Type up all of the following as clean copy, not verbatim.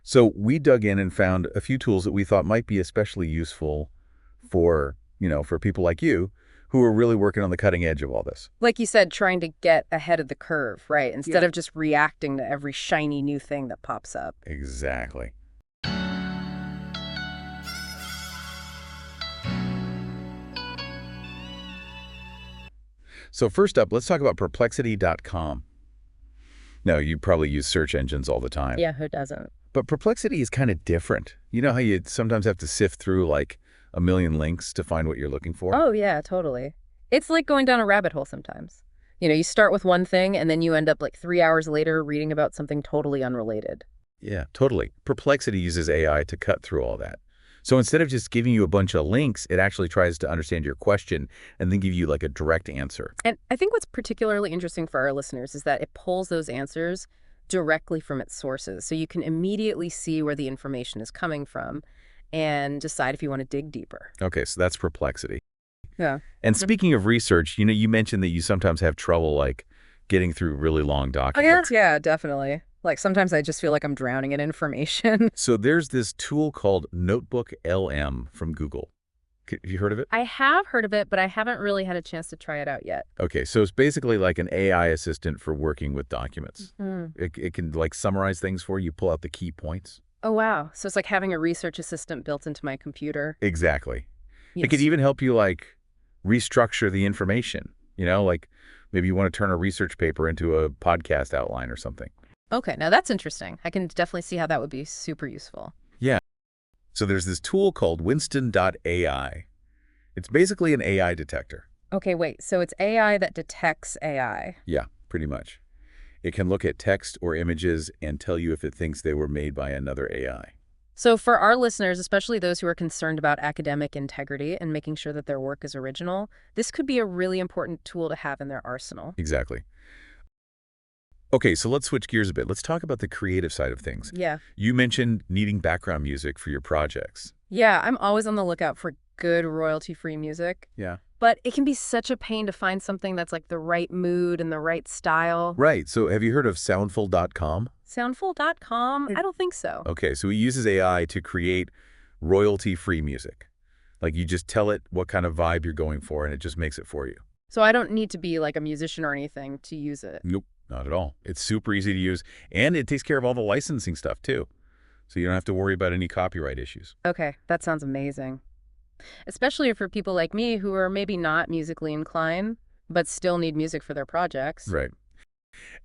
So we dug in and found a few tools that we thought might be especially useful for, for people like you who are really working on the cutting edge of all this. Like you said, trying to get ahead of the curve, right? Instead of just reacting to every shiny new thing that pops up. Exactly. So first up, let's talk about Perplexity.com. Now, you probably use search engines all the time. Yeah, who doesn't? But Perplexity is kind of different. You know how you sometimes have to sift through like a million links to find what you're looking for? Oh, yeah, totally. It's like going down a rabbit hole sometimes. You start with one thing and then you end up like 3 hours later reading about something totally unrelated. Yeah, totally. Perplexity uses AI to cut through all that. So instead of just giving you a bunch of links, it actually tries to understand your question and then give you like a direct answer. And I think what's particularly interesting for our listeners is that it pulls those answers directly from its sources. So you can immediately see where the information is coming from and decide if you want to dig deeper. Okay, so that's Perplexity. Yeah. And speaking of research, you mentioned that you sometimes have trouble like getting through really long documents. Yeah, definitely. Like sometimes I just feel like I'm drowning in information. So there's this tool called NotebookLM from Google. Have you heard of it? I have heard of it, but I haven't really had a chance to try it out yet. Okay, so it's basically like an AI assistant for working with documents. Mm. It can like summarize things for you, pull out the key points. Oh, wow. So it's like having a research assistant built into my computer. Exactly. Yes. It could even help you like restructure the information, like maybe you want to turn a research paper into a podcast outline or something. Okay, now that's interesting. I can definitely see how that would be super useful. Yeah. So there's this tool called Winston.ai. It's basically an AI detector. Okay, wait. So it's AI that detects AI. Yeah, pretty much. It can look at text or images and tell you if it thinks they were made by another AI. So for our listeners, especially those who are concerned about academic integrity and making sure that their work is original, this could be a really important tool to have in their arsenal. Exactly. Okay, so let's switch gears a bit. Let's talk about the creative side of things. Yeah. You mentioned needing background music for your projects. Yeah, I'm always on the lookout for good royalty-free music. Yeah. But it can be such a pain to find something that's like the right mood and the right style. Right. So have you heard of Soundful.com? Soundful.com? I don't think so. Okay, so it uses AI to create royalty-free music. Like you just tell it what kind of vibe you're going for, and it just makes it for you. So I don't need to be like a musician or anything to use it. Nope, not at all. It's super easy to use, and it takes care of all the licensing stuff, too. So you don't have to worry about any copyright issues. Okay, that sounds amazing. Especially for people like me who are maybe not musically inclined, but still need music for their projects. Right.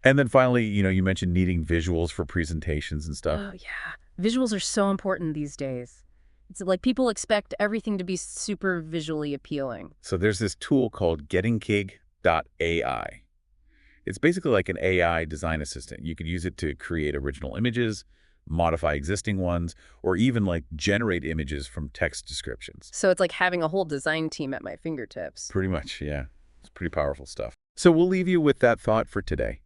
And then finally, you mentioned needing visuals for presentations and stuff. Oh, yeah. Visuals are so important these days. It's like people expect everything to be super visually appealing. So there's this tool called gettingkig.ai. It's basically like an AI design assistant. You could use it to create original images, modify existing ones, or even like generate images from text descriptions. So it's like having a whole design team at my fingertips. Pretty much, yeah. It's pretty powerful stuff. So we'll leave you with that thought for today.